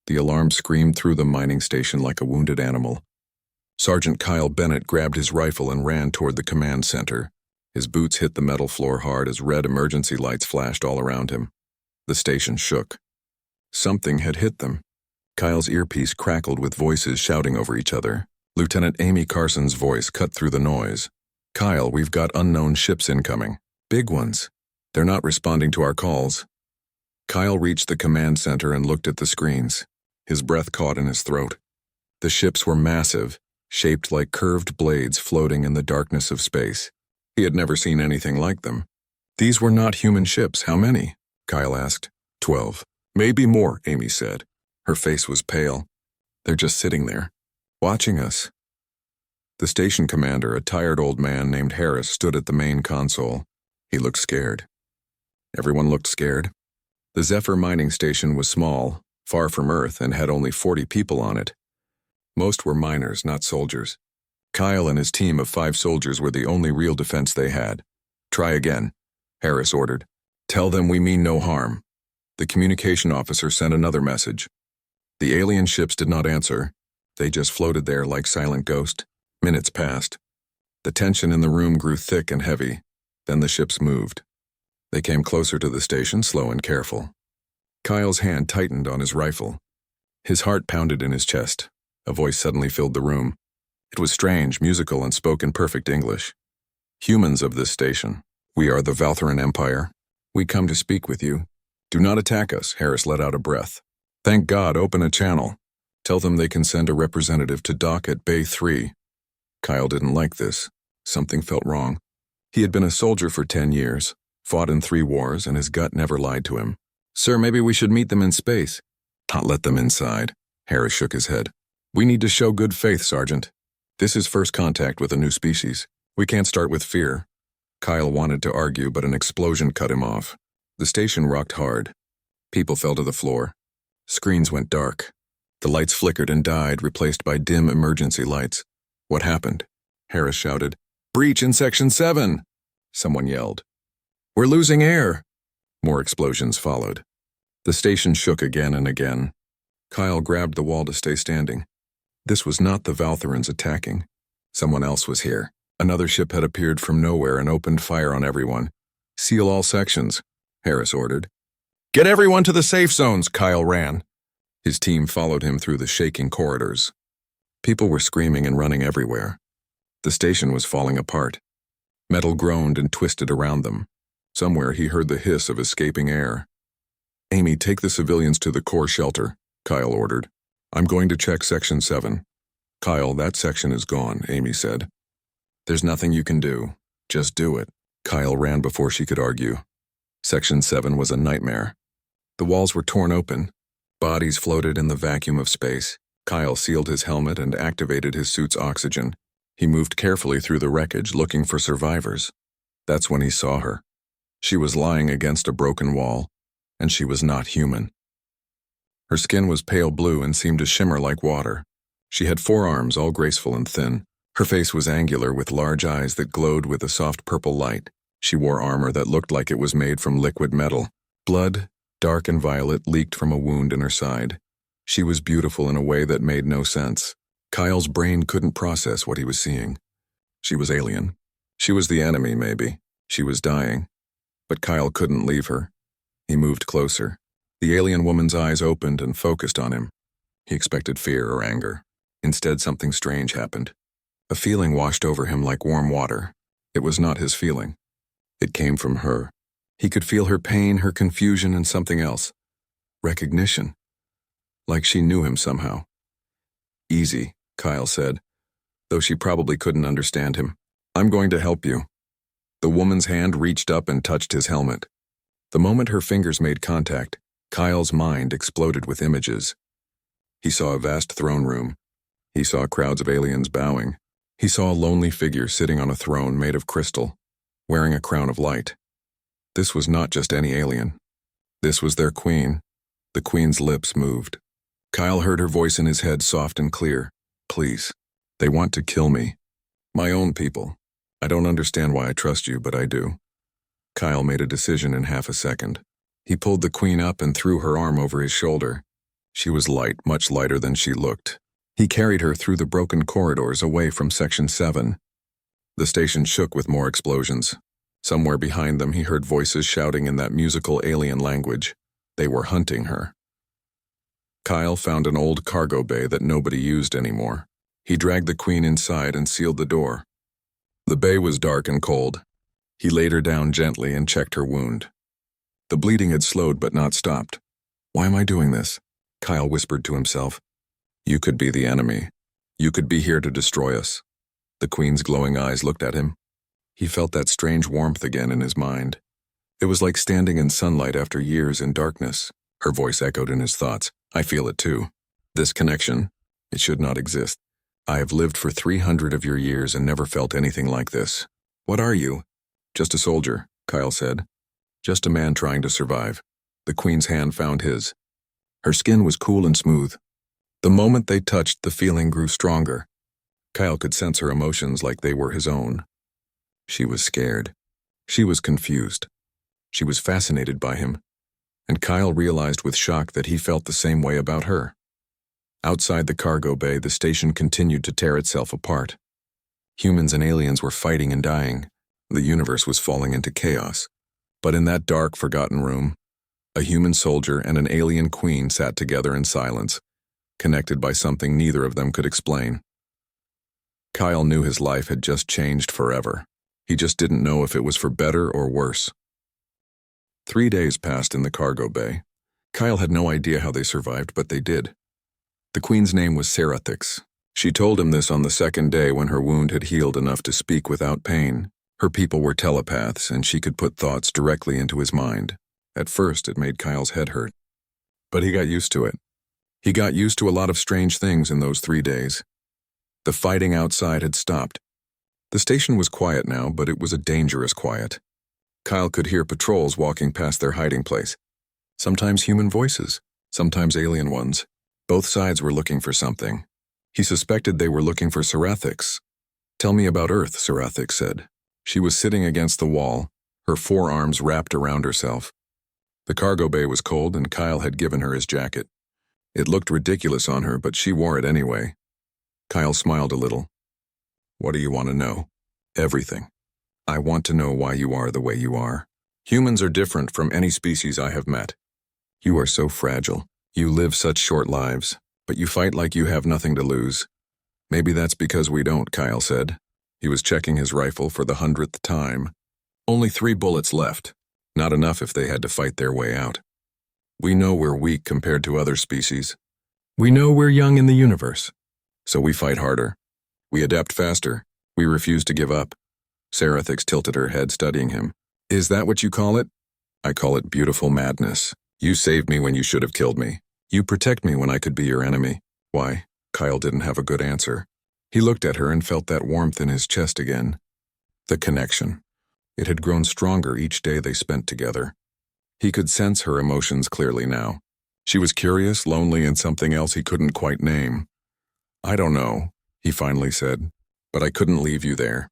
The alarm screamed through the mining station like a wounded animal. Sergeant Kyle Bennett grabbed his rifle and ran toward the command center. His boots hit the metal floor hard as red emergency lights flashed all around him. The station shook. Something had hit them. Kyle's earpiece crackled with voices shouting over each other. Lieutenant Amy Carson's voice cut through the noise. "Kyle, we've got unknown ships incoming. Big ones. They're not responding to our calls." Kyle reached the command center and looked at the screens. His breath caught in his throat. The ships were massive, shaped like curved blades floating in the darkness of space. He had never seen anything like them. "These were not human ships. How many?" Kyle asked. 12. "Maybe more," Amy said. Her face was pale. "They're just sitting there, watching us." The station commander, a tired old man named Harris, stood at the main console. He looked scared. Everyone looked scared. The Zephyr mining station was small, far from Earth, and had only 40 people on it. Most were miners, not soldiers. Kyle and his team of 5 soldiers were the only real defense they had. "Try again," Harris ordered. "Tell them we mean no harm." The communication officer sent another message. The alien ships did not answer. They just floated there like silent ghosts. Minutes passed. The tension in the room grew thick and heavy. Then the ships moved. They came closer to the station, slow and careful. Kyle's hand tightened on his rifle. His heart pounded in his chest. A voice suddenly filled the room. It was strange, musical, and spoke in perfect English. "Humans of this station, we are the Valtheran Empire. We come to speak with you. Do not attack us," Harris let out a breath. "Thank God, open a channel. Tell them they can send a representative to dock at Bay 3. Kyle didn't like this. Something felt wrong. He had been a soldier for 10 years, fought in 3 wars, and his gut never lied to him. "Sir, maybe we should meet them in space." "Not let them inside." Harris shook his head. "We need to show good faith, Sergeant. This is first contact with a new species. We can't start with fear." Kyle wanted to argue, but an explosion cut him off. The station rocked hard. People fell to the floor. Screens went dark. The lights flickered and died, replaced by dim emergency lights. "What happened?" Harris shouted. "Breach in Section 7!" Someone yelled. "We're losing air!" More explosions followed. The station shook again and again. Kyle grabbed the wall to stay standing. This was not the Valtherans attacking. Someone else was here. Another ship had appeared from nowhere and opened fire on everyone. "Seal all sections," Harris ordered. "Get everyone to the safe zones," Kyle ran. His team followed him through the shaking corridors. People were screaming and running everywhere. The station was falling apart. Metal groaned and twisted around them. Somewhere he heard the hiss of escaping air. "Amy, take the civilians to the core shelter," Kyle ordered. "I'm going to check Section 7. "Kyle, that section is gone," Amy said. "There's nothing you can do. Just do it." Kyle ran before she could argue. Section 7 was a nightmare. The walls were torn open. Bodies floated in the vacuum of space. Kyle sealed his helmet and activated his suit's oxygen. He moved carefully through the wreckage, looking for survivors. That's when he saw her. She was lying against a broken wall, and she was not human. Her skin was pale blue and seemed to shimmer like water. She had 4 arms, all graceful and thin. Her face was angular, with large eyes that glowed with a soft purple light. She wore armor that looked like it was made from liquid metal. Blood, dark and violet, leaked from a wound in her side. She was beautiful in a way that made no sense. Kyle's brain couldn't process what he was seeing. She was alien. She was the enemy, maybe. She was dying. But Kyle couldn't leave her. He moved closer. The alien woman's eyes opened and focused on him. He expected fear or anger. Instead, something strange happened. A feeling washed over him like warm water. It was not his feeling. It came from her. He could feel her pain, her confusion, and something else. Recognition. Like she knew him somehow. "Easy," Kyle said, though she probably couldn't understand him. "I'm going to help you." The woman's hand reached up and touched his helmet. The moment her fingers made contact, Kyle's mind exploded with images. He saw a vast throne room. He saw crowds of aliens bowing. He saw a lonely figure sitting on a throne made of crystal, wearing a crown of light. This was not just any alien. This was their queen. The queen's lips moved. Kyle heard her voice in his head, soft and clear. "Please. They want to kill me. My own people. I don't understand why I trust you, but I do." Kyle made a decision in half a second. He pulled the queen up and threw her arm over his shoulder. She was light, much lighter than she looked. He carried her through the broken corridors away from Section 7. The station shook with more explosions. Somewhere behind them he heard voices shouting in that musical alien language. They were hunting her. Kyle found an old cargo bay that nobody used anymore. He dragged the Queen inside and sealed the door. The bay was dark and cold. He laid her down gently and checked her wound. The bleeding had slowed but not stopped. "Why am I doing this?" Kyle whispered to himself. "You could be the enemy. You could be here to destroy us." The Queen's glowing eyes looked at him. He felt that strange warmth again in his mind. It was like standing in sunlight after years in darkness. Her voice echoed in his thoughts. "I feel it too. This connection, it should not exist. I have lived for 300 of your years and never felt anything like this." "What are you?" "Just a soldier," Kyle said. "Just a man trying to survive." The Queen's hand found his. Her skin was cool and smooth. The moment they touched, the feeling grew stronger. Kyle could sense her emotions like they were his own. She was scared. She was confused. She was fascinated by him. And Kyle realized with shock that he felt the same way about her. Outside the cargo bay, the station continued to tear itself apart. Humans and aliens were fighting and dying. The universe was falling into chaos. But in that dark, forgotten room, a human soldier and an alien queen sat together in silence, connected by something neither of them could explain. Kyle knew his life had just changed forever. He just didn't know if it was for better or worse. 3 days passed in the cargo bay. Kyle had no idea how they survived, but they did. The Queen's name was Serathix. She told him this on the second day when her wound had healed enough to speak without pain. Her people were telepaths, and she could put thoughts directly into his mind. At first, it made Kyle's head hurt. But he got used to it. He got used to a lot of strange things in those 3 days. The fighting outside had stopped. The station was quiet now, but it was a dangerous quiet. Kyle could hear patrols walking past their hiding place. Sometimes human voices, sometimes alien ones. Both sides were looking for something. He suspected they were looking for Serathix. "Tell me about Earth," Serathix said. She was sitting against the wall, her forearms wrapped around herself. The cargo bay was cold, and Kyle had given her his jacket. It looked ridiculous on her, but she wore it anyway. Kyle smiled a little. "What do you want to know?" "Everything. I want to know why you are the way you are. Humans are different from any species I have met. You are so fragile. You live such short lives, but you fight like you have nothing to lose." "Maybe that's because we don't," Kyle said. He was checking his rifle for the 100th time. Only 3 bullets left. Not enough if they had to fight their way out. "We know we're weak compared to other species. We know we're young in the universe. So we fight harder. We adapt faster. We refuse to give up." Serathix tilted her head, studying him. "Is that what you call it?" "I call it beautiful madness. You saved me when you should have killed me. You protect me when I could be your enemy." "Why?" Kyle didn't have a good answer. He looked at her and felt that warmth in his chest again. The connection. It had grown stronger each day they spent together. He could sense her emotions clearly now. She was curious, lonely, and something else he couldn't quite name. "I don't know," he finally said, "but I couldn't leave you there.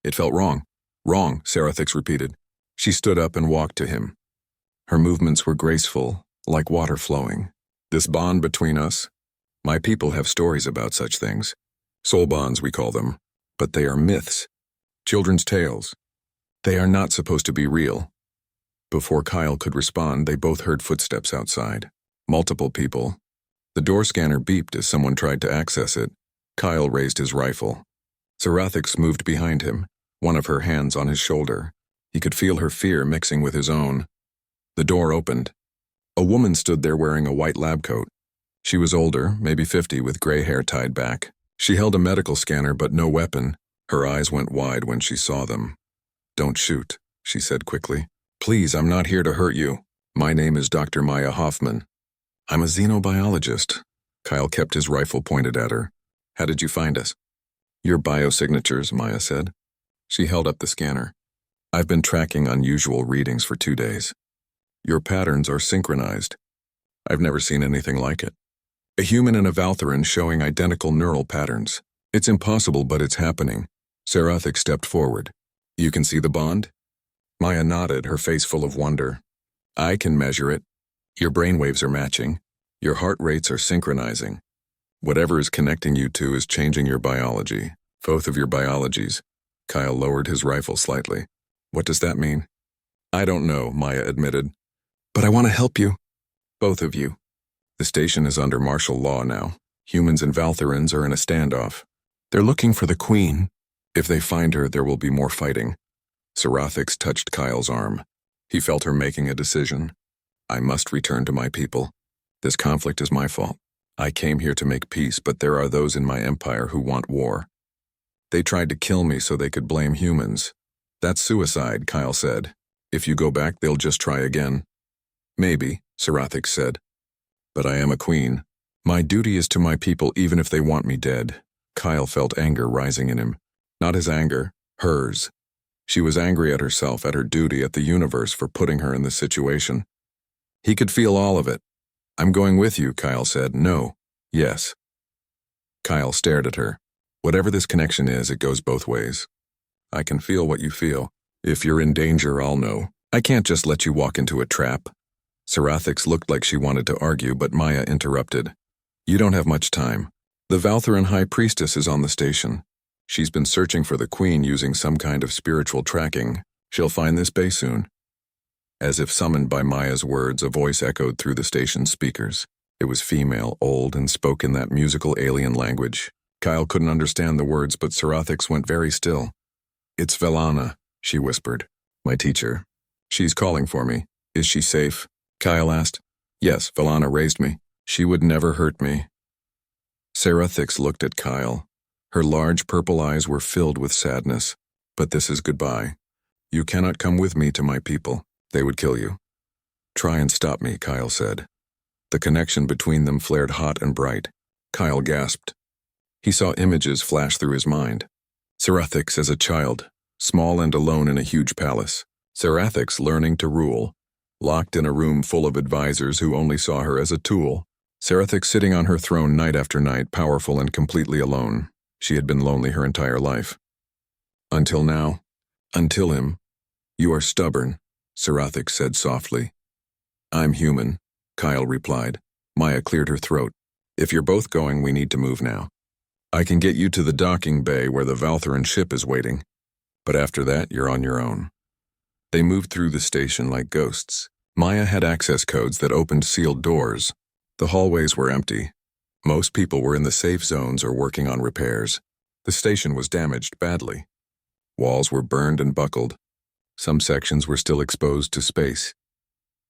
It felt wrong." "Wrong," Serathix repeated. She stood up and walked to him. Her movements were graceful, like water flowing. "This bond between us? My people have stories about such things. Soul bonds, we call them. But they are myths. Children's tales. They are not supposed to be real." Before Kyle could respond, they both heard footsteps outside. Multiple people. The door scanner beeped as someone tried to access it. Kyle raised his rifle. Serathix moved behind him, one of her hands on his shoulder. He could feel her fear mixing with his own. The door opened. A woman stood there wearing a white lab coat. She was older, maybe 50, with gray hair tied back. She held a medical scanner but no weapon. Her eyes went wide when she saw them. "Don't shoot," she said quickly. "Please, I'm not here to hurt you. My name is Dr. Maya Hoffman. I'm a xenobiologist." Kyle kept his rifle pointed at her. "How did you find us?" "Your biosignatures," Maya said. She held up the scanner. "I've been tracking unusual readings for 2 days. Your patterns are synchronized. I've never seen anything like it. A human and a Valtheran showing identical neural patterns. It's impossible, but it's happening." Serathix stepped forward. "You can see the bond?" Maya nodded, her face full of wonder. "I can measure it. Your brainwaves are matching. Your heart rates are synchronizing. Whatever is connecting you two is changing your biology. Both of your biologies. Kyle lowered his rifle slightly. What does that mean? I don't know, Maya admitted. But I want to help you. Both of you. The station is under martial law now. Humans and Valthorans are in a standoff. They're looking for the Queen. If they find her, there will be more fighting. Serathix touched Kyle's arm. He felt her making a decision. I must return to my people. This conflict is my fault. I came here to make peace, but there are those in my empire who want war. They tried to kill me so they could blame humans. That's suicide, Kyle said. If you go back, they'll just try again. Maybe, Serathix said. But I am a queen. My duty is to my people even if they want me dead. Kyle felt anger rising in him. Not his anger, hers. She was angry at herself, at her duty, at the universe for putting her in this situation. He could feel all of it. I'm going with you, Kyle said. No. Yes. Kyle stared at her. Whatever this connection is, it goes both ways. I can feel what you feel. If you're in danger, I'll know. I can't just let you walk into a trap. Serathix looked like she wanted to argue, but Maya interrupted. You don't have much time. The Valthoran High Priestess is on the station. She's been searching for the Queen using some kind of spiritual tracking. She'll find this bay soon. As if summoned by Maya's words, a voice echoed through the station's speakers. It was female, old, and spoke in that musical alien language. Kyle couldn't understand the words, but Serathix went very still. It's Velana, she whispered. My teacher. She's calling for me. Is she safe? Kyle asked. Yes, Velana raised me. She would never hurt me. Serathix looked at Kyle. Her large purple eyes were filled with sadness. But this is goodbye. You cannot come with me to my people. They would kill you. Try and stop me, Kyle said. The connection between them flared hot and bright. Kyle gasped. He saw images flash through his mind. Serathix as a child, small and alone in a huge palace. Serathix learning to rule, locked in a room full of advisors who only saw her as a tool. Serathix sitting on her throne night after night, powerful and completely alone. She had been lonely her entire life. Until now. Until him. You are stubborn, Serathix said softly. I'm human, Kyle replied. Maya cleared her throat. If you're both going, we need to move now. I can get you to the docking bay where the Valthoran ship is waiting. But after that, you're on your own. They moved through the station like ghosts. Maya had access codes that opened sealed doors. The hallways were empty. Most people were in the safe zones or working on repairs. The station was damaged badly. Walls were burned and buckled. Some sections were still exposed to space.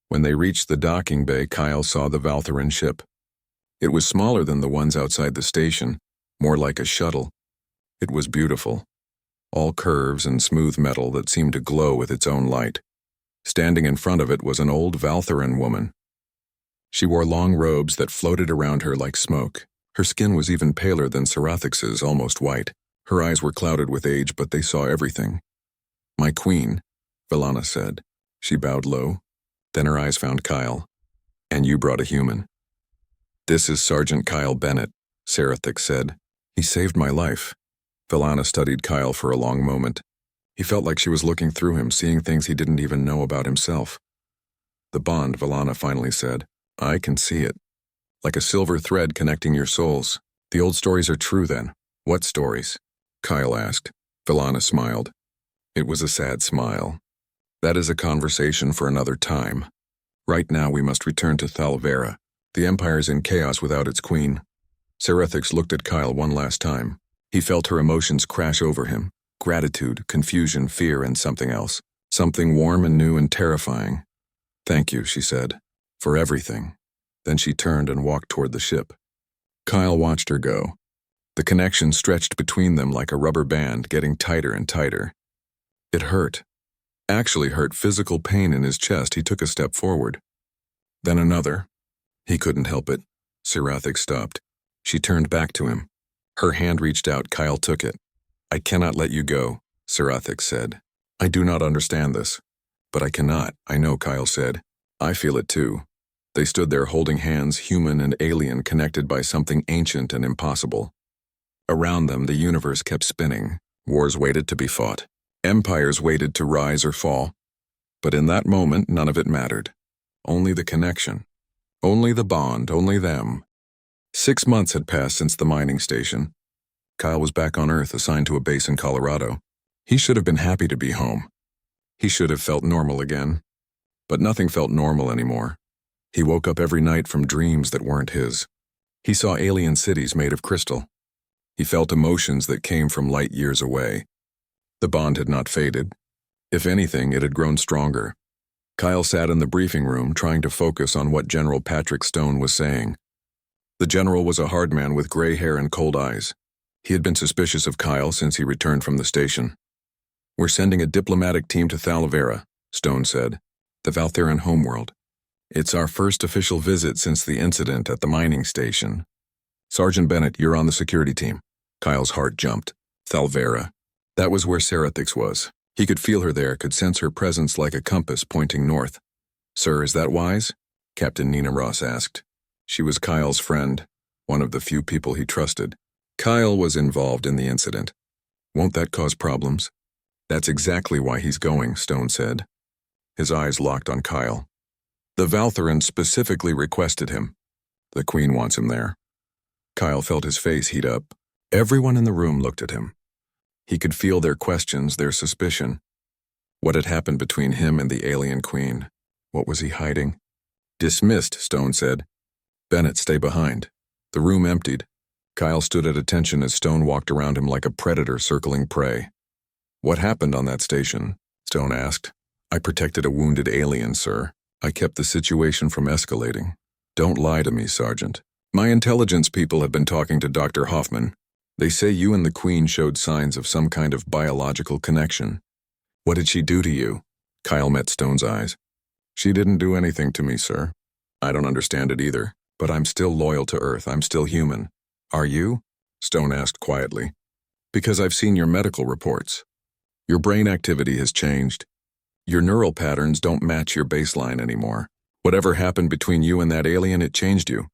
When they reached the docking bay, Kyle saw the Valthoran ship. It was smaller than the ones outside the station, more like a shuttle. It was beautiful. All curves and smooth metal that seemed to glow with its own light. Standing in front of it was an old Valthoran woman. She wore long robes that floated around her like smoke. Her skin was even paler than Serathix's, almost white. Her eyes were clouded with age, but they saw everything. My queen, Velana said. She bowed low. Then her eyes found Kyle. And you brought a human. This is Sergeant Kyle Bennett, Serathix said. He saved my life. Velana studied Kyle for a long moment. He felt like she was looking through him, seeing things he didn't even know about himself. The bond, Velana finally said. I can see it. Like a silver thread connecting your souls. The old stories are true then. What stories? Kyle asked. Velana smiled. It was a sad smile. That is a conversation for another time. Right now we must return to Thalvera. The Empire's in chaos without its queen. Serathix looked at Kyle one last time. He felt her emotions crash over him. Gratitude, confusion, fear, and something else. Something warm and new and terrifying. Thank you, she said. For everything. Then she turned and walked toward the ship. Kyle watched her go. The connection stretched between them like a rubber band, getting tighter and tighter. It hurt. Actually hurt, physical pain in his chest. He took a step forward. Then another. He couldn't help it. Serathix stopped. She turned back to him. Her hand reached out. Kyle took it. I cannot let you go, Serathix said. I do not understand this. But I cannot, I know, Kyle said. I feel it too. They stood there holding hands, human and alien, connected by something ancient and impossible. Around them, the universe kept spinning. Wars waited to be fought. Empires waited to rise or fall. But in that moment, none of it mattered. Only the connection. Only the bond, only them. 6 months had passed since the mining station. Kyle was back on Earth, assigned to a base in Colorado. He should have been happy to be home. He should have felt normal again. But nothing felt normal anymore. He woke up every night from dreams that weren't his. He saw alien cities made of crystal. He felt emotions that came from light years away. The bond had not faded. If anything, it had grown stronger. Kyle sat in the briefing room trying to focus on what General Patrick Stone was saying. The general was a hard man with gray hair and cold eyes. He had been suspicious of Kyle since he returned from the station. "We're sending a diplomatic team to Thalvera," Stone said, "the Valtheran homeworld. It's our first official visit since the incident at the mining station. Sergeant Bennett, you're on the security team." Kyle's heart jumped. Thalvera. That was where Serathix was. He could feel her there, could sense her presence like a compass pointing north. "Sir, is that wise?" Captain Nina Ross asked. She was Kyle's friend, one of the few people he trusted. Kyle was involved in the incident. "Won't that cause problems?" "That's exactly why he's going," Stone said. His eyes locked on Kyle. "The Valtheran specifically requested him. The Queen wants him there." Kyle felt his face heat up. Everyone in the room looked at him. He could feel their questions, their suspicion. What had happened between him and the alien queen? What was he hiding? "Dismissed," Stone said. "Bennett, stay behind." The room emptied. Kyle stood at attention as Stone walked around him like a predator circling prey. "What happened on that station?" Stone asked. "I protected a wounded alien, sir. I kept the situation from escalating." "Don't lie to me, Sergeant. My intelligence people have been talking to Dr. Hoffman. They say you and the Queen showed signs of some kind of biological connection." "What did she do to you?" Kyle met Stone's eyes. "She didn't do anything to me, sir. I don't understand it either, but I'm still loyal to Earth. I'm still human." "Are you?" Stone asked quietly. "Because I've seen your medical reports. Your brain activity has changed. Your neural patterns don't match your baseline anymore. Whatever happened between you and that alien, it changed you."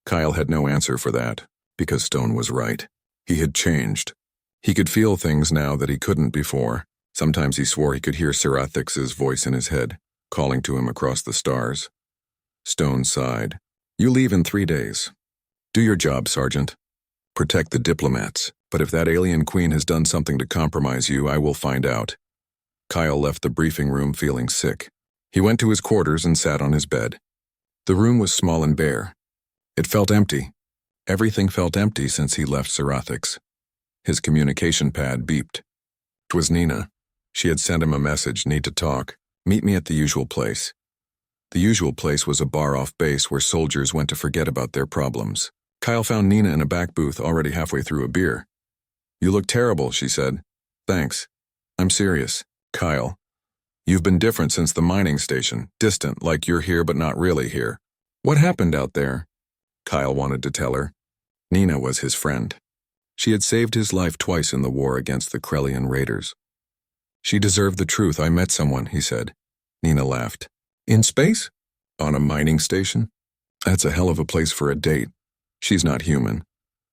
Kyle had no answer for that, because Stone was right. He had changed. He could feel things now that he couldn't before. Sometimes he swore he could hear Serathix's voice in his head, calling to him across the stars. Stone sighed. "You leave in 3 days. Do your job, Sergeant. Protect the diplomats, but if that alien queen has done something to compromise you, I will find out." Kyle left the briefing room feeling sick. He went to his quarters and sat on his bed. The room was small and bare. It felt empty. Everything felt empty since he left Serathix. His communication pad beeped. It was Nina. She had sent him a message, "Need to talk. Meet me at the usual place." The usual place was a bar off base where soldiers went to forget about their problems. Kyle found Nina in a back booth already halfway through a beer. "You look terrible," she said. "Thanks. I'm serious." "Kyle, you've been different since the mining station, distant, like you're here but not really here. What happened out there?" Kyle wanted to tell her. Nina was his friend. She had saved his life twice in the war against the Krellian raiders. "She deserved the truth. I met someone," he said. Nina laughed. "In space? On a mining station? That's a hell of a place for a date. She's not human."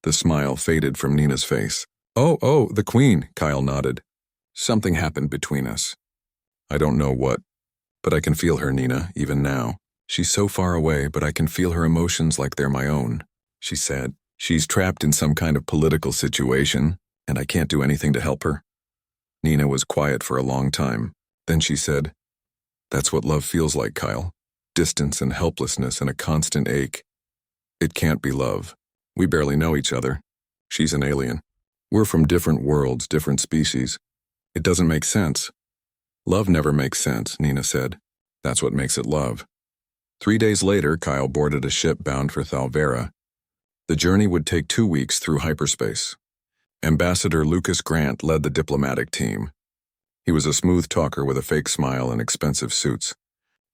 The smile faded from Nina's face. Oh, the Queen," Kyle nodded. "Something happened between us. I don't know what, but I can feel her, Nina, even now. She's so far away, but I can feel her emotions like they're my own." She said, "She's trapped in some kind of political situation, and I can't do anything to help her." Nina was quiet for a long time. Then she said, "That's what love feels like, Kyle. Distance and helplessness and a constant ache. It can't be love. We barely know each other. She's an alien. We're from different worlds, different species. It doesn't make sense." "Love never makes sense," Nina said. "That's what makes it love." 3 days later, Kyle boarded a ship bound for Thalvera. The journey would take 2 weeks through hyperspace. Ambassador Lucas Grant led the diplomatic team. He was a smooth talker with a fake smile and expensive suits.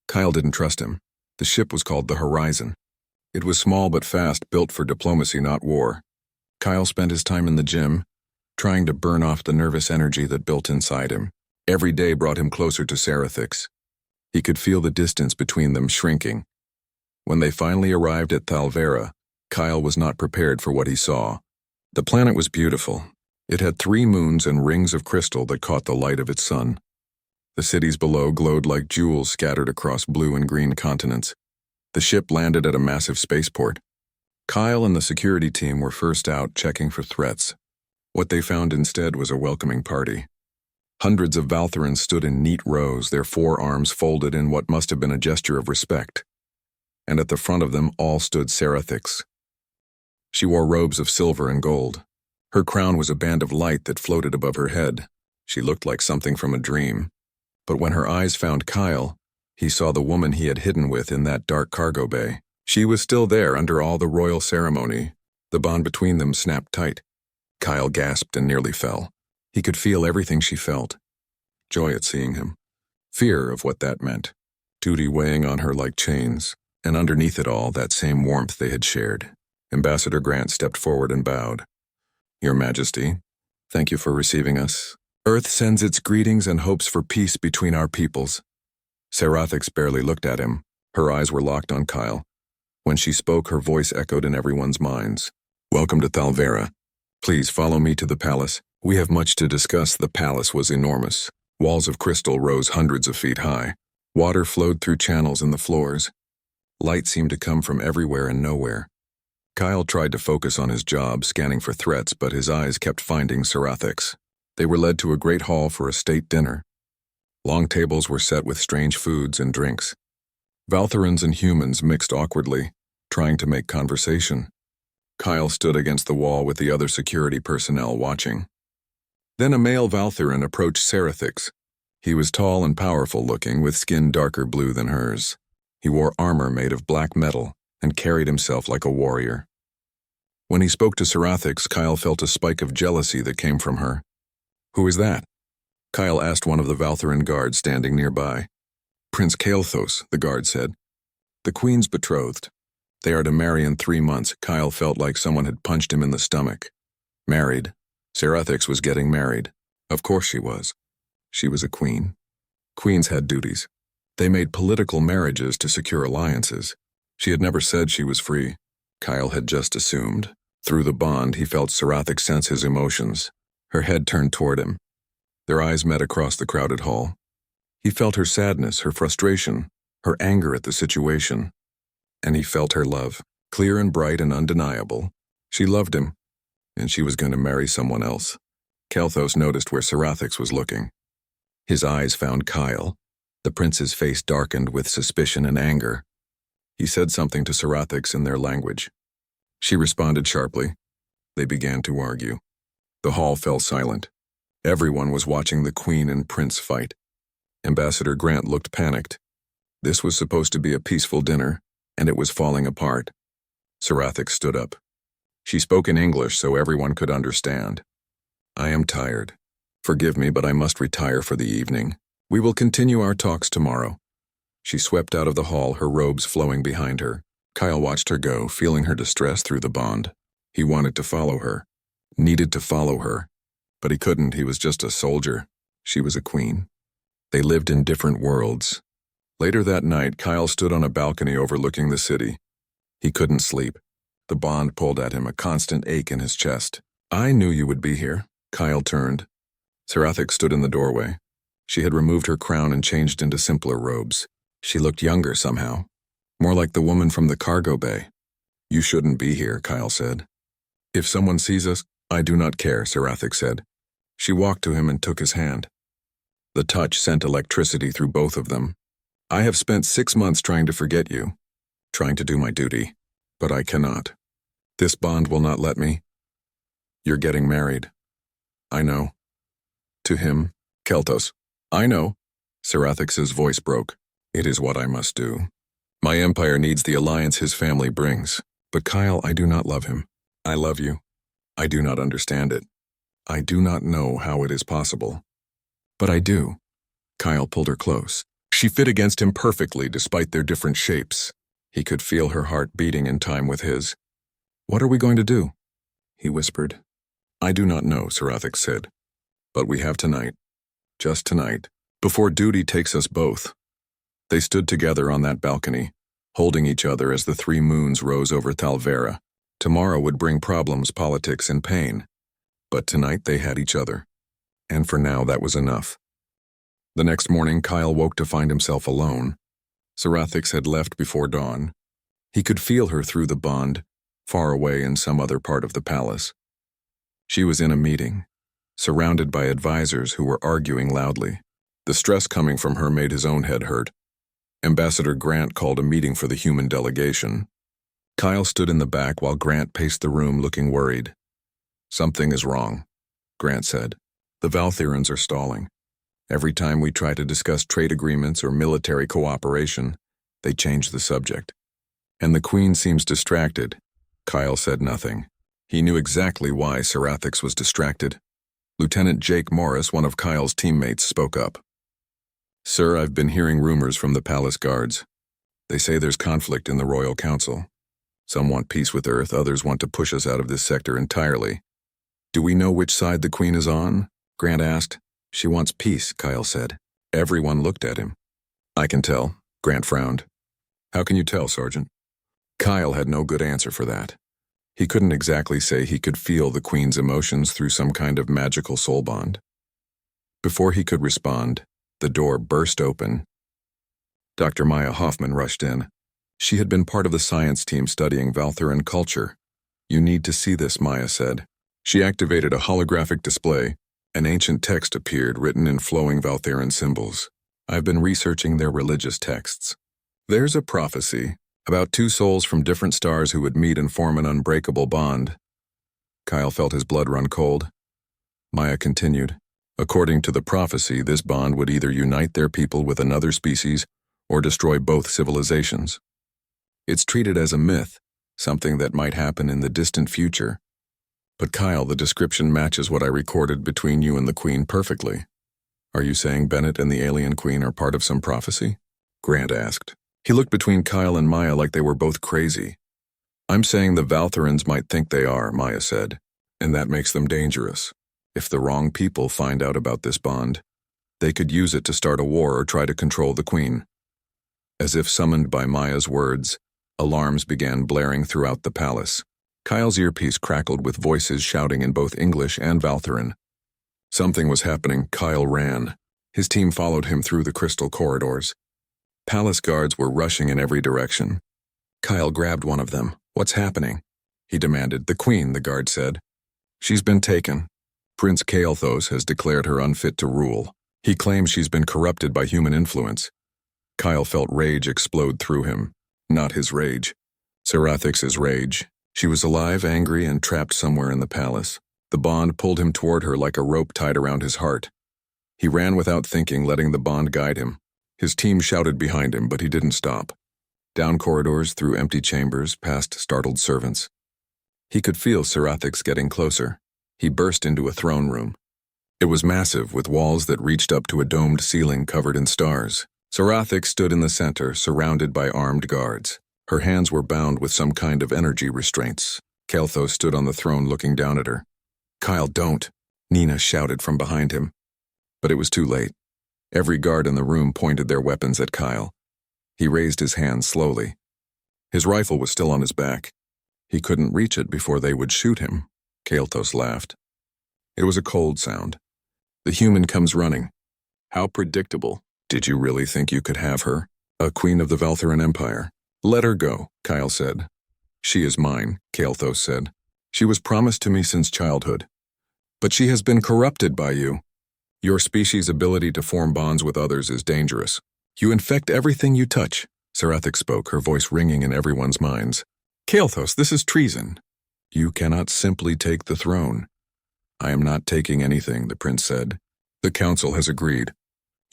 Kyle didn't trust him. The ship was called the Horizon. It was small but fast, built for diplomacy, not war. Kyle spent his time in the gym, trying to burn off the nervous energy that built inside him. Every day brought him closer to Serathix. He could feel the distance between them shrinking. When they finally arrived at Thalvera, Kyle was not prepared for what he saw. The planet was beautiful. It had 3 moons and rings of crystal that caught the light of its sun. The cities below glowed like jewels scattered across blue and green continents. The ship landed at a massive spaceport. Kyle and the security team were first out checking for threats. What they found instead was a welcoming party. Hundreds of Valtherans stood in neat rows, their forearms folded in what must have been a gesture of respect. And at the front of them all stood Serathix. She wore robes of silver and gold. Her crown was a band of light that floated above her head. She looked like something from a dream. But when her eyes found Kyle, he saw the woman he had hidden with in that dark cargo bay. She was still there under all the royal ceremony. The bond between them snapped tight. Kyle gasped and nearly fell. He could feel everything she felt. Joy at seeing him. Fear of what that meant. Duty weighing on her like chains. And underneath it all, that same warmth they had shared. Ambassador Grant stepped forward and bowed. Your Majesty, thank you for receiving us. Earth sends its greetings and hopes for peace between our peoples. Serathix barely looked at him. Her eyes were locked on Kyle. When she spoke, her voice echoed in everyone's minds. Welcome to Thalvera. Please follow me to the palace. We have much to discuss. The palace was enormous. Walls of crystal rose hundreds of feet high. Water flowed through channels in the floors. Light seemed to come from everywhere and nowhere. Kyle tried to focus on his job, scanning for threats, but his eyes kept finding Serathix. They were led to a great hall for a state dinner. Long tables were set with strange foods and drinks. Valtherans and humans mixed awkwardly, trying to make conversation. Kyle stood against the wall with the other security personnel watching. Then a male Valtheran approached Serathix. He was tall and powerful looking, with skin darker blue than hers. He wore armor made of black metal and carried himself like a warrior. When he spoke to Serathix, Kyle felt a spike of jealousy that came from her. Who is that? Kyle asked one of the Valtheran guards standing nearby. Prince Kael'thos, the guard said. The Queen's betrothed. They are to marry in 3 months. Kyle felt like someone had punched him in the stomach. Married. Serathix was getting married. Of course she was. She was a queen. Queens had duties. They made political marriages to secure alliances. She had never said she was free. Kyle had just assumed. Through the bond, he felt Serathix sense his emotions. Her head turned toward him. Their eyes met across the crowded hall. He felt her sadness, her frustration, her anger at the situation. And he felt her love, clear and bright and undeniable. She loved him, and she was going to marry someone else. Kael'thos noticed where Serathix was looking. His eyes found Kyle. The prince's face darkened with suspicion and anger. He said something to Serathix in their language. She responded sharply. They began to argue. The hall fell silent. Everyone was watching the queen and prince fight. Ambassador Grant looked panicked. This was supposed to be a peaceful dinner, and it was falling apart. Serathix stood up. She spoke in English so everyone could understand. I am tired. Forgive me, but I must retire for the evening. We will continue our talks tomorrow. She swept out of the hall, her robes flowing behind her. Kyle watched her go, feeling her distress through the bond. He wanted to follow her, needed to follow her, but he couldn't. He was just a soldier. She was a queen. They lived in different worlds. Later that night, Kyle stood on a balcony overlooking the city. He couldn't sleep. The bond pulled at him, a constant ache in his chest. I knew you would be here. Kyle turned. Serathix stood in the doorway. She had removed her crown and changed into simpler robes. She looked younger somehow, more like the woman from the cargo bay. You shouldn't be here, Kyle said. If someone sees us, I do not care, Serathix said. She walked to him and took his hand. The touch sent electricity through both of them. I have spent 6 months trying to forget you, trying to do my duty, but I cannot. This bond will not let me. You're getting married. I know. To him, Kael'thos. I know. Serathix's voice broke. It is what I must do. My empire needs the alliance his family brings. But Kyle, I do not love him. I love you. I do not understand it. I do not know how it is possible. But I do. Kyle pulled her close. She fit against him perfectly despite their different shapes. He could feel her heart beating in time with his. What are we going to do? He whispered. I do not know, Serathix said. But we have tonight. Just tonight, before duty takes us both. They stood together on that balcony, holding each other as the 3 moons rose over Thalvera. Tomorrow would bring problems, politics, and pain. But tonight they had each other. And for now, that was enough. The next morning, Kyle woke to find himself alone. Serathix had left before dawn. He could feel her through the bond, far away in some other part of the palace. She was in a meeting, surrounded by advisors who were arguing loudly. The stress coming from her made his own head hurt. Ambassador Grant called a meeting for the human delegation. Kyle stood in the back while Grant paced the room looking worried. "Something is wrong," Grant said. "The Valthyrans are stalling. Every time we try to discuss trade agreements or military cooperation, they change the subject. And the Queen seems distracted." Kyle said nothing. He knew exactly why Sarathix was distracted. Lieutenant Jake Morris, one of Kyle's teammates, spoke up. "Sir, I've been hearing rumors from the palace guards. They say there's conflict in the Royal Council. Some want peace with Earth, others want to push us out of this sector entirely." "Do we know which side the Queen is on?" Grant asked. "She wants peace," Kyle said. Everyone looked at him. "I can tell," Grant frowned. "How can you tell, Sergeant?" Kyle had no good answer for that. He couldn't exactly say he could feel the Queen's emotions through some kind of magical soul bond. Before he could respond, the door burst open. Dr. Maya Hoffman rushed in. She had been part of the science team studying Valthyran culture. "You need to see this," Maya said. She activated a holographic display. An ancient text appeared, written in flowing Valthyran symbols. "I've been researching their religious texts. There's a prophecy about two souls from different stars who would meet and form an unbreakable bond." Kyle felt his blood run cold. Maya continued. "According to the prophecy, this bond would either unite their people with another species or destroy both civilizations. It's treated as a myth, something that might happen in the distant future. But Kyle, the description matches what I recorded between you and the Queen perfectly. Are you saying Bennett and the alien Queen are part of some prophecy?" Grant asked. He looked between Kyle and Maya like they were both crazy. "I'm saying the Valthyrans might think they are," Maya said, "and that makes them dangerous. If the wrong people find out about this bond, they could use it to start a war or try to control the Queen." As if summoned by Maya's words, alarms began blaring throughout the palace. Kyle's earpiece crackled with voices shouting in both English and Valthyran. Something was happening. Kyle ran. His team followed him through the crystal corridors. Palace guards were rushing in every direction. Kyle grabbed one of them. "What's happening?" he demanded. "The Queen," the guard said. "She's been taken. Prince Kael'thos has declared her unfit to rule. He claims she's been corrupted by human influence." Kyle felt rage explode through him. Not his rage. Sarathix's rage. She was alive, angry, and trapped somewhere in the palace. The bond pulled him toward her like a rope tied around his heart. He ran without thinking, letting the bond guide him. His team shouted behind him, but he didn't stop. Down corridors, through empty chambers, past startled servants. He could feel Sarathix getting closer. He burst into a throne room. It was massive, with walls that reached up to a domed ceiling covered in stars. Sarathix stood in the center, surrounded by armed guards. Her hands were bound with some kind of energy restraints. Kael'thos stood on the throne looking down at her. "Kyle, don't!" Nina shouted from behind him. But it was too late. Every guard in the room pointed their weapons at Kyle. He raised his hand slowly. His rifle was still on his back. He couldn't reach it before they would shoot him. Kael'thos laughed. It was a cold sound. "The human comes running." "How predictable. Did you really think you could have her? A queen of the Valthyran Empire?" "Let her go," Kyle said. "She is mine," Kael'thos said. "She was promised to me since childhood. But she has been corrupted by you. Your species' ability to form bonds with others is dangerous. You infect everything you touch." Sarathix spoke, her voice ringing in everyone's minds. "Kael'thos, this is treason." "You cannot simply take the throne." "I am not taking anything," the prince said. "The council has agreed.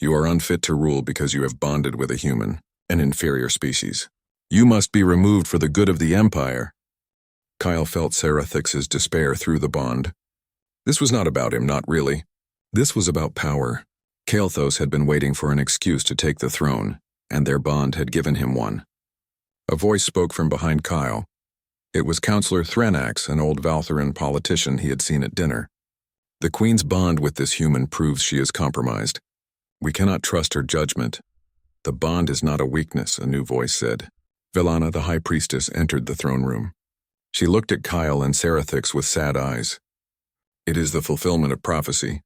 You are unfit to rule because you have bonded with a human, an inferior species. You must be removed for the good of the Empire." Kyle felt Sarathix's despair through the bond. This was not about him, not really. This was about power. Kael'thos had been waiting for an excuse to take the throne, and their bond had given him one. A voice spoke from behind Kyle. It was Counselor Threnax, an old Valthyran politician he had seen at dinner. "The Queen's bond with this human proves she is compromised. We cannot trust her judgment." "The bond is not a weakness," a new voice said. Velana, the High Priestess, entered the throne room. She looked at Kyle and Sarathix with sad eyes. "It is the fulfillment of prophecy.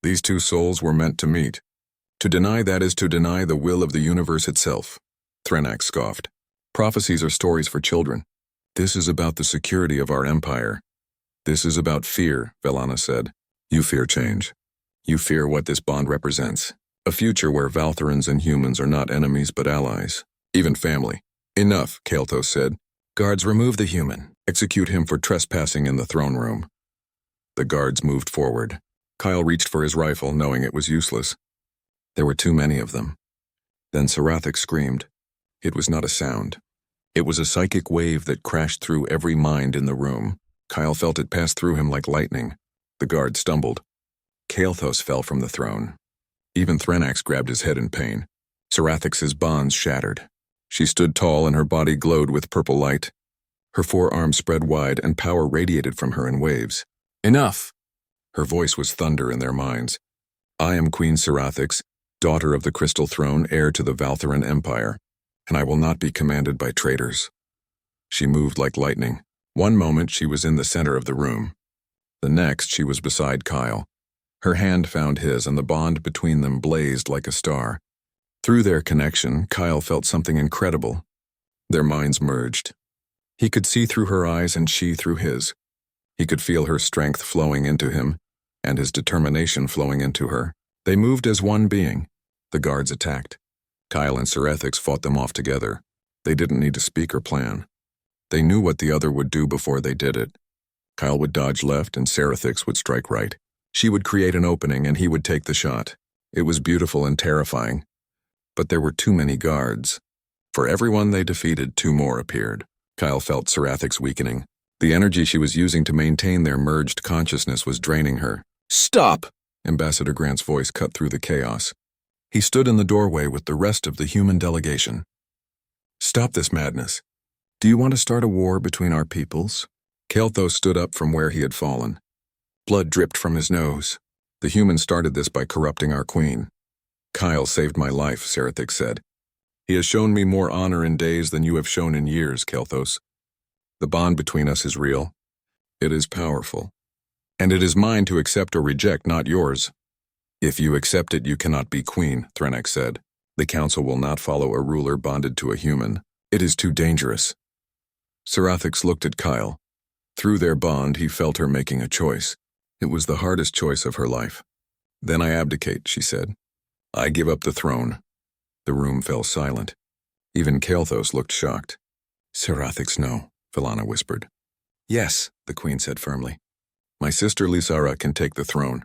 These two souls were meant to meet. To deny that is to deny the will of the universe itself." Threnax scoffed. Prophecies are stories for children. This is about the security of our empire. This is about fear, Velana said. You fear change. You fear what this bond represents. A future where Valtherans and humans are not enemies but allies. Even family. Enough, Kael'thas said. Guards, remove the human. Execute him for trespassing in the throne room. The guards moved forward. Kyle reached for his rifle, knowing it was useless. There were too many of them. Then Sarathix screamed. It was not a sound. It was a psychic wave that crashed through every mind in the room. Kyle felt it pass through him like lightning. The guard stumbled. Kael'thas fell from the throne. Even Threnax grabbed his head in pain. Sarathix's bonds shattered. She stood tall and her body glowed with purple light. Her forearms spread wide and power radiated from her in waves. Enough! Her voice was thunder in their minds. I am Queen Sarathix, daughter of the Crystal Throne, heir to the Valtheran Empire, and I will not be commanded by traitors. She moved like lightning. One moment she was in the center of the room. The next she was beside Kyle. Her hand found his and the bond between them blazed like a star. Through their connection, Kyle felt something incredible. Their minds merged. He could see through her eyes and she through his. He could feel her strength flowing into him, and his determination flowing into her. They moved as one being. The guards attacked. Kyle and Sarathix fought them off together. They didn't need to speak or plan. They knew what the other would do before they did it. Kyle would dodge left and Sarathix would strike right. She would create an opening and he would take the shot. It was beautiful and terrifying. But there were too many guards. For everyone they defeated, 2 more appeared. Kyle felt Sarathix weakening. The energy she was using to maintain their merged consciousness was draining her. Stop! Ambassador Grant's voice cut through the chaos. He stood in the doorway with the rest of the human delegation. Stop this madness. Do you want to start a war between our peoples? Kael'thas stood up from where he had fallen. Blood dripped from his nose. The humans started this by corrupting our queen. Kyle saved my life, Sarathix said. He has shown me more honor in days than you have shown in years, Kael'thas. The bond between us is real. It is powerful. And it is mine to accept or reject, not yours. If you accept it, you cannot be queen, Threnax said. The council will not follow a ruler bonded to a human. It is too dangerous. Sarathix looked at Kyle. Through their bond, he felt her making a choice. It was the hardest choice of her life. Then I abdicate, she said. I give up the throne. The room fell silent. Even Kael'thas looked shocked. Sarathix, no, Velana whispered. Yes, the queen said firmly. My sister Lysara can take the throne.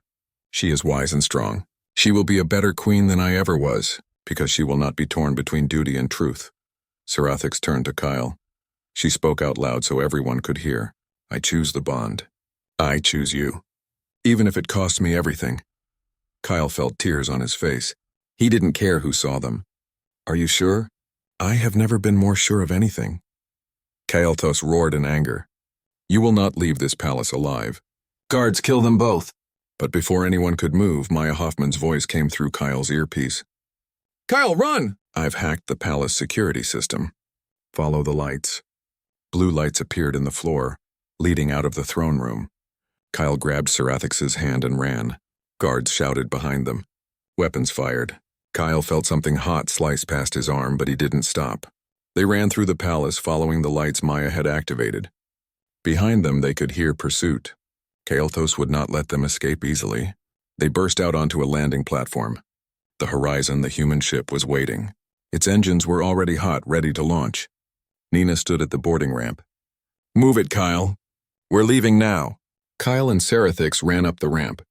She is wise and strong. She will be a better queen than I ever was, because she will not be torn between duty and truth. Sarathix turned to Kyle. She spoke out loud so everyone could hear. I choose the bond. I choose you. Even if it costs me everything. Kyle felt tears on his face. He didn't care who saw them. Are you sure? I have never been more sure of anything. Kael'thas roared in anger. You will not leave this palace alive. Guards, kill them both. But before anyone could move, Maya Hoffman's voice came through Kyle's earpiece. Kyle, run! I've hacked the palace security system. Follow the lights. Blue lights appeared in the floor, leading out of the throne room. Kyle grabbed Sarathix's hand and ran. Guards shouted behind them. Weapons fired. Kyle felt something hot slice past his arm, but he didn't stop. They ran through the palace, following the lights Maya had activated. Behind them, they could hear pursuit. Kael'thas would not let them escape easily. They burst out onto a landing platform. The horizon, the human ship, was waiting. Its engines were already hot, ready to launch. Nina stood at the boarding ramp. Move it, Kyle. We're leaving now. Kyle and Sarathix ran up the ramp.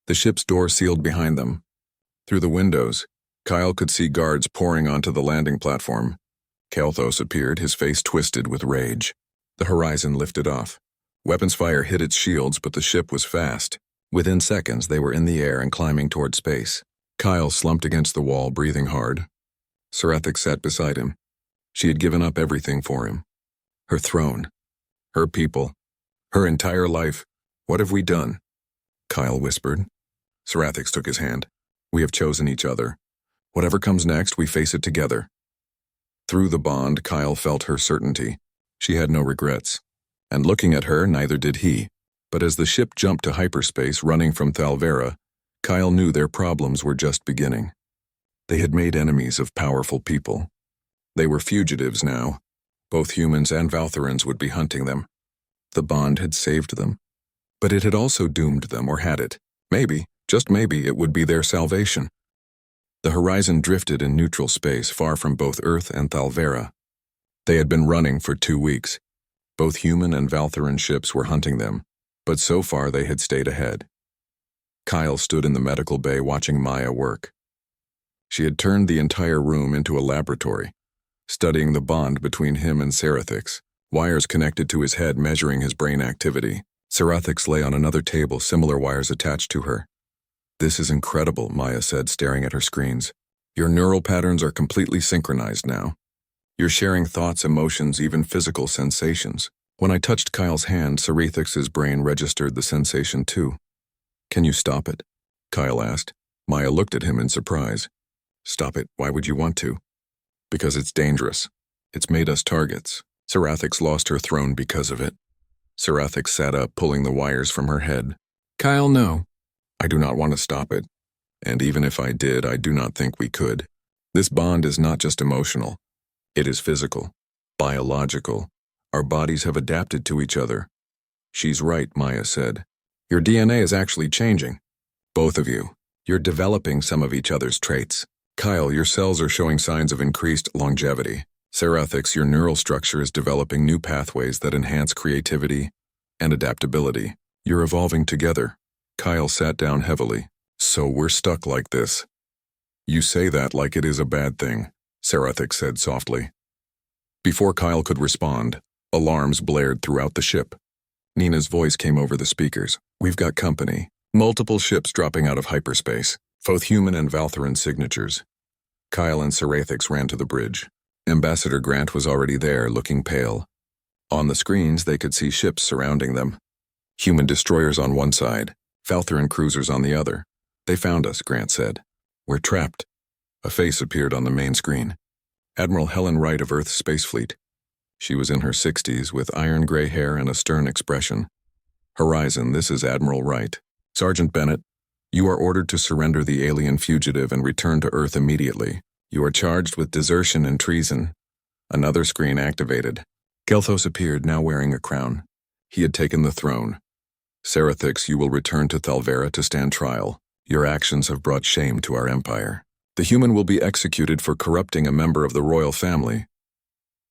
The ship's door sealed behind them. Through the windows, Kyle could see guards pouring onto the landing platform. Kael'thas appeared, his face twisted with rage. The horizon lifted off. Weapons fire hit its shields, but the ship was fast. Within seconds, they were in the air and climbing toward space. Kyle slumped against the wall, breathing hard. Sarathix sat beside him. She had given up everything for him. Her throne. Her people. Her entire life. What have we done? Kyle whispered. Sarathix took his hand. We have chosen each other. Whatever comes next, we face it together. Through the bond, Kyle felt her certainty. She had no regrets. And looking at her, neither did he. But as the ship jumped to hyperspace, running from Thalvera, Kyle knew their problems were just beginning. They had made enemies of powerful people. They were fugitives now, Both humans and Valthorans would be hunting them. The bond had saved them. But it had also doomed them, or had it? Maybe, just maybe, it would be their salvation. The horizon drifted in neutral space, far from both Earth and Thalvera. They had been running for 2 weeks. Both human and Valthoran ships were hunting them, but so far they had stayed ahead. Kyle stood in the medical bay watching Maya work. She had turned the entire room into a laboratory, studying the bond between him and Serathix, wires connected to his head measuring his brain activity. Serathix lay on another table, similar wires attached to her. "This is incredible," Maya said, staring at her screens. "Your neural patterns are completely synchronized now. You're sharing thoughts, emotions, even physical sensations." When I touched Kyle's hand, Serathix's brain registered the sensation too. "Can you stop it?" Kyle asked. Maya looked at him in surprise. "Stop it? Why would you want to?" "Because it's dangerous. It's made us targets. Serathix lost her throne because of it." Serathix sat up, pulling the wires from her head. "Kyle, no. I do not want to stop it. And even if I did, I do not think we could. This bond is not just emotional. It is physical, biological. Our bodies have adapted to each other." "She's right," Maya said. "Your DNA is actually changing. Both of you. You're developing some of each other's traits. Kyle, your cells are showing signs of increased longevity. Serathix, your neural structure is developing new pathways that enhance creativity and adaptability. You're evolving together." Kyle sat down heavily. "So we're stuck like this." "You say that like it is a bad thing," Serathix said softly. Before Kyle could respond, alarms blared throughout the ship. Nina's voice came over the speakers. "We've got company. Multiple ships dropping out of hyperspace. Both human and Valthoran signatures." Kyle and Serathix ran to the bridge. Ambassador Grant was already there, looking pale. On the screens, they could see ships surrounding them. Human destroyers on one side, Valthoran cruisers on the other. "They found us," Grant said. "We're trapped." A face appeared on the main screen. Admiral Helen Wright of Earth's Space Fleet. She was in her 60s, with iron-gray hair and a stern expression. "Horizon, this is Admiral Wright. Sergeant Bennett, you are ordered to surrender the alien fugitive and return to Earth immediately. You are charged with desertion and treason." Another screen activated. Kelthos appeared, now wearing a crown. He had taken the throne. "Serathix, you will return to Thalvera to stand trial. Your actions have brought shame to our empire. The human will be executed for corrupting a member of the royal family."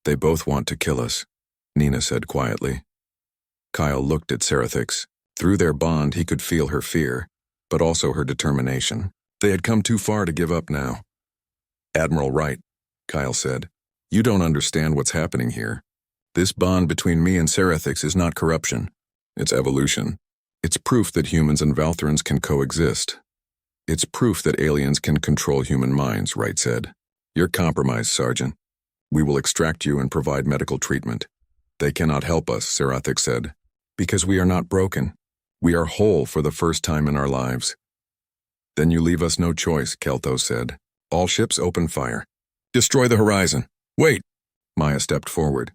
"They both want to kill us," Nina said quietly. Kyle looked at Serathix. Through their bond, he could feel her fear, but also her determination. They had come too far to give up now. "Admiral Wright," Kyle said, "you don't understand what's happening here. This bond between me and Serathix is not corruption. It's evolution. It's proof that humans and Valthorans can coexist. It's proof that aliens can control human minds," Wright said. "You're compromised, Sergeant. We will extract you and provide medical treatment." "They cannot help us," Serathix said, "because we are not broken. We are whole for the first time in our lives." "Then you leave us no choice," Kelthos said. "All ships open fire. Destroy the horizon." "Wait!" Maya stepped forward.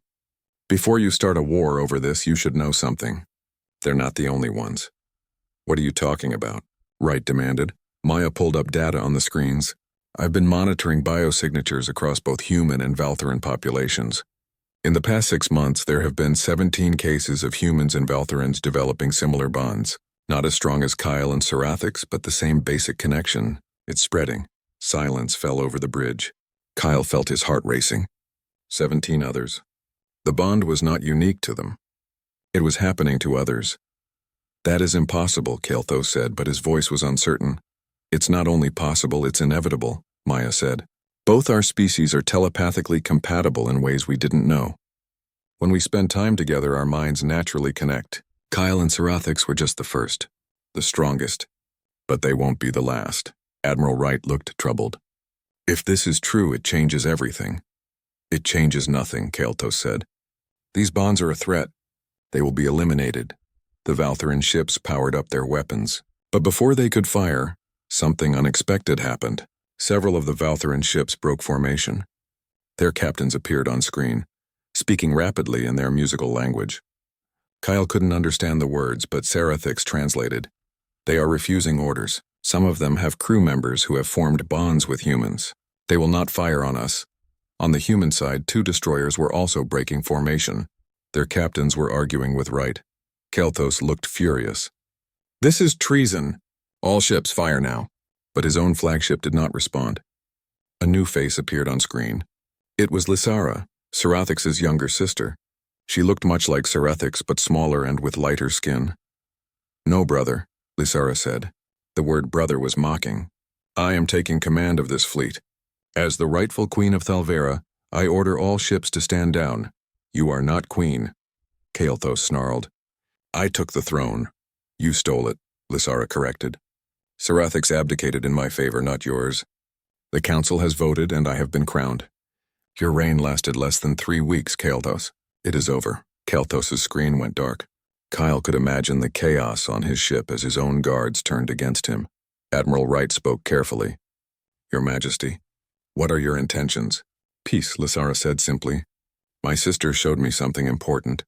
"Before you start a war over this, you should know something. They're not the only ones." "What are you talking about?" Wright demanded. Maya pulled up data on the screens. "I've been monitoring biosignatures across both human and Valthoran populations. In the past 6 months, there have been 17 cases of humans and Valthorans developing similar bonds. Not as strong as Kyle and Serathix, but the same basic connection. It's spreading." Silence fell over the bridge. Kyle felt his heart racing. 17 others. The bond was not unique to them. It was happening to others. "That is impossible," Kelthos said, but his voice was uncertain. "It's not only possible, it's inevitable," Maya said. "Both our species are telepathically compatible in ways we didn't know. When we spend time together, our minds naturally connect. Kyle and Serathix were just the first, the strongest. But they won't be the last." Admiral Wright looked troubled. "If this is true, it changes everything." "It changes nothing," Kelthos said. "These bonds are a threat. They will be eliminated." The Valthoran ships powered up their weapons. But before they could fire, something unexpected happened. Several of the Valthoran ships broke formation. Their captains appeared on screen, speaking rapidly in their musical language. Kyle couldn't understand the words, but Serathix translated. "They are refusing orders. Some of them have crew members who have formed bonds with humans. They will not fire on us. On the human side, 2 destroyers were also breaking formation. Their captains were arguing with right. Kelthos looked furious. "This is treason. All ships fire now." But his own flagship did not respond. A new face appeared on screen. It was Lysara, Sarathix's younger sister. She looked much like Sarathix, but smaller and with lighter skin. "No, brother," Lysara said. The word brother was mocking. "I am taking command of this fleet. As the rightful queen of Thalvera, I order all ships to stand down. You are not queen." Kelthos snarled. "I took the throne. You stole it," Lysara corrected. "Sarathix abdicated in my favor, not yours. The council has voted and I have been crowned. Your reign lasted less than 3 weeks, Kelthos. It is over." Kelthos' screen went dark. Kyle could imagine the chaos on his ship as his own guards turned against him. Admiral Wright spoke carefully. "Your Majesty, what are your intentions?" "Peace," Lysara said simply. "My sister showed me something important.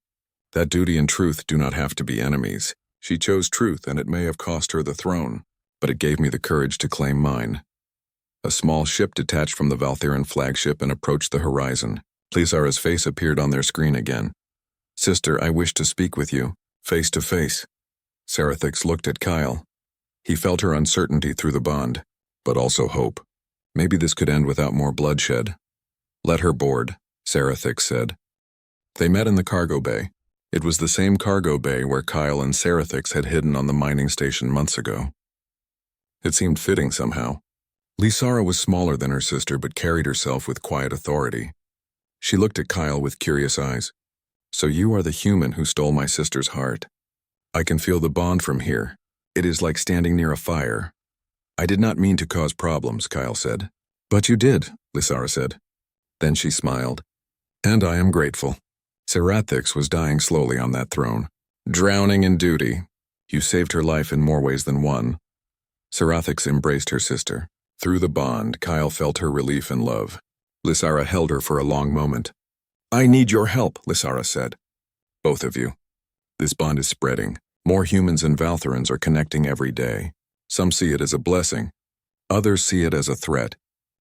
That duty and truth do not have to be enemies. She chose truth, and it may have cost her the throne, but it gave me the courage to claim mine." A small ship detached from the Valtheran flagship and approached the horizon. Lysara's face appeared on their screen again. "Sister, I wish to speak with you, face to face." Sarathix looked at Kyle. He felt her uncertainty through the bond, but also hope. Maybe this could end without more bloodshed. "Let her board," Sarathix said. They met in the cargo bay. It was the same cargo bay where Kyle and Sarathix had hidden on the mining station months ago. It seemed fitting somehow. Lysara was smaller than her sister but carried herself with quiet authority. She looked at Kyle with curious eyes. "So you are the human who stole my sister's heart. I can feel the bond from here. It is like standing near a fire." "I did not mean to cause problems," Kyle said. "But you did," Lysara said. Then she smiled. "And I am grateful." Sarathix was dying slowly on that throne, drowning in duty. "You saved her life in more ways than one." Sarathix embraced her sister. Through the bond, Kyle felt her relief and love. Lysara held her for a long moment. "I need your help," Lysara said. "Both of you. This bond is spreading. More humans and Valtherans are connecting every day. Some see it as a blessing. Others see it as a threat.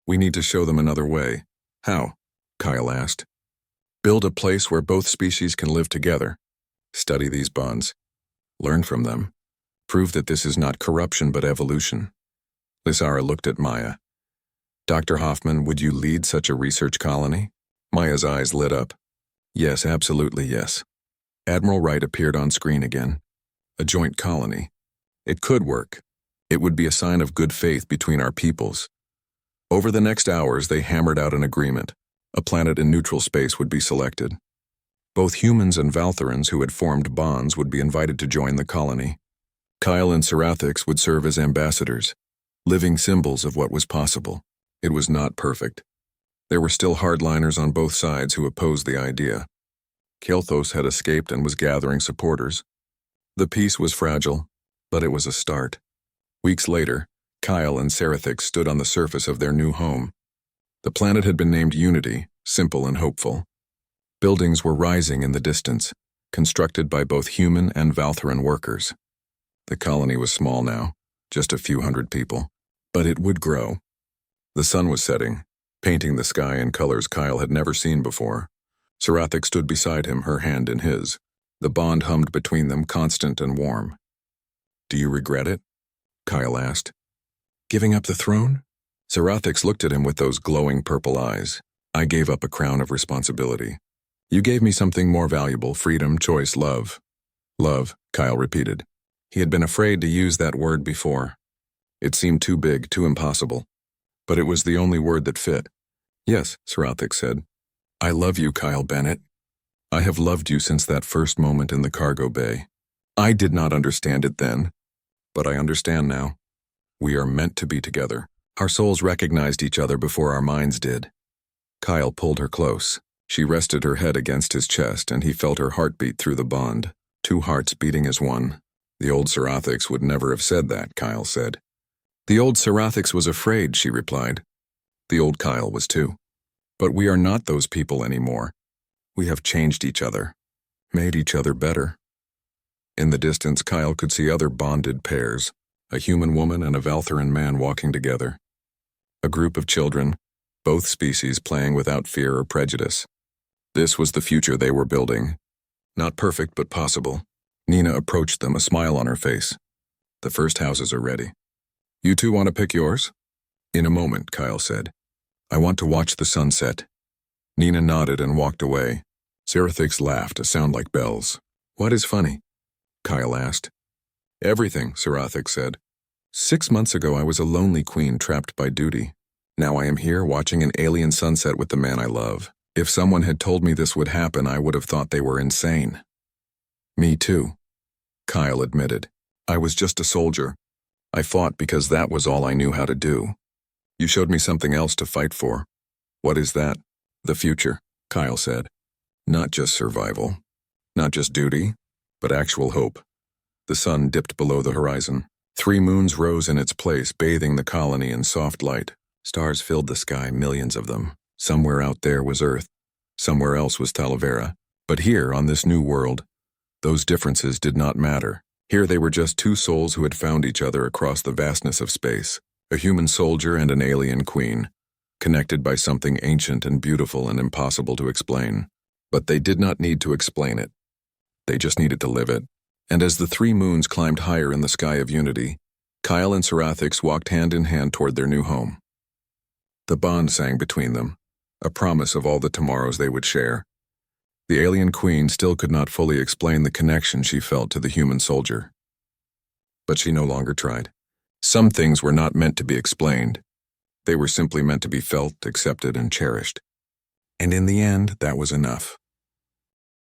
We need to show them another way." "How?" Kyle asked. "Build a place where both species can live together. Study these bonds. Learn from them. Prove that this is not corruption but evolution." Lysara looked at Maya. "Dr. Hoffman, would you lead such a research colony?" Maya's eyes lit up. "Yes, absolutely yes." Admiral Wright appeared on screen again. A joint colony. It could work. It would be a sign of good faith between our peoples. Over the next hours, they hammered out an agreement. A planet in neutral space would be selected. Both humans and Valtherans who had formed bonds would be invited to join the colony. Kyle and Sarathix would serve as ambassadors, living symbols of what was possible. It was not perfect. There were still hardliners on both sides who opposed the idea. Kelthos had escaped and was gathering supporters. The peace was fragile, but it was a start. Weeks later, Kyle and Sarathix stood on the surface of their new home. The planet had been named Unity, simple and hopeful. Buildings were rising in the distance, constructed by both human and Valtheran workers. The colony was small now, just a few hundred people, but it would grow. The sun was setting, painting the sky in colors Kyle had never seen before. Sarathix stood beside him, her hand in his. The bond hummed between them, constant and warm. "Do you regret it?" Kyle asked. "Giving up the throne?" Sarathix looked at him with those glowing purple eyes. "I gave up a crown of responsibility. You gave me something more valuable, freedom, choice, love." "Love," Kyle repeated. He had been afraid to use that word before. It seemed too big, too impossible. But it was the only word that fit. "Yes," Sarathix said. "I love you, Kyle Bennett. I have loved you since that first moment in the cargo bay. I did not understand it then, but I understand now. We are meant to be together." Our souls recognized each other before our minds did. Kyle pulled her close. She rested her head against his chest, and he felt her heartbeat through the bond. 2 hearts beating as one. The old Sarathix would never have said that, Kyle said. "The old Sarathix was afraid," she replied. The old Kyle was too. "But we are not those people anymore. We have changed each other, made each other better." In the distance, Kyle could see other bonded pairs, a human woman and a Valtheran man walking together. A group of children, both species playing without fear or prejudice. This was the future they were building. Not perfect, but possible. Nina approached them, a smile on her face. The first houses are ready. You two want to pick yours? In a moment, Kyle said. I want to watch the sunset. Nina nodded and walked away. Serathix laughed, a sound like bells. What is funny? Kyle asked. Everything, Serathix said. 6 months ago I was a lonely queen trapped by duty. Now I am here watching an alien sunset with the man I love. If someone had told me this would happen, I would have thought they were insane. Me too, Kyle admitted. I was just a soldier. I fought because that was all I knew how to do. You showed me something else to fight for. What is that? The future, Kyle said. Not just survival. Not just duty, but actual hope. The sun dipped below the horizon. 3 moons rose in its place, bathing the colony in soft light. Stars filled the sky, millions of them. Somewhere out there was Earth. Somewhere else was Talavera. But here, on this new world, those differences did not matter. Here they were just 2 souls who had found each other across the vastness of space. A human soldier and an alien queen, connected by something ancient and beautiful and impossible to explain. But they did not need to explain it. They just needed to live it. And as the 3 moons climbed higher in the sky of unity, Kyle and Serathix walked hand in hand toward their new home. The bond sang between them, a promise of all the tomorrows they would share. The alien queen still could not fully explain the connection she felt to the human soldier. But she no longer tried. Some things were not meant to be explained. They were simply meant to be felt, accepted, and cherished. And in the end, that was enough.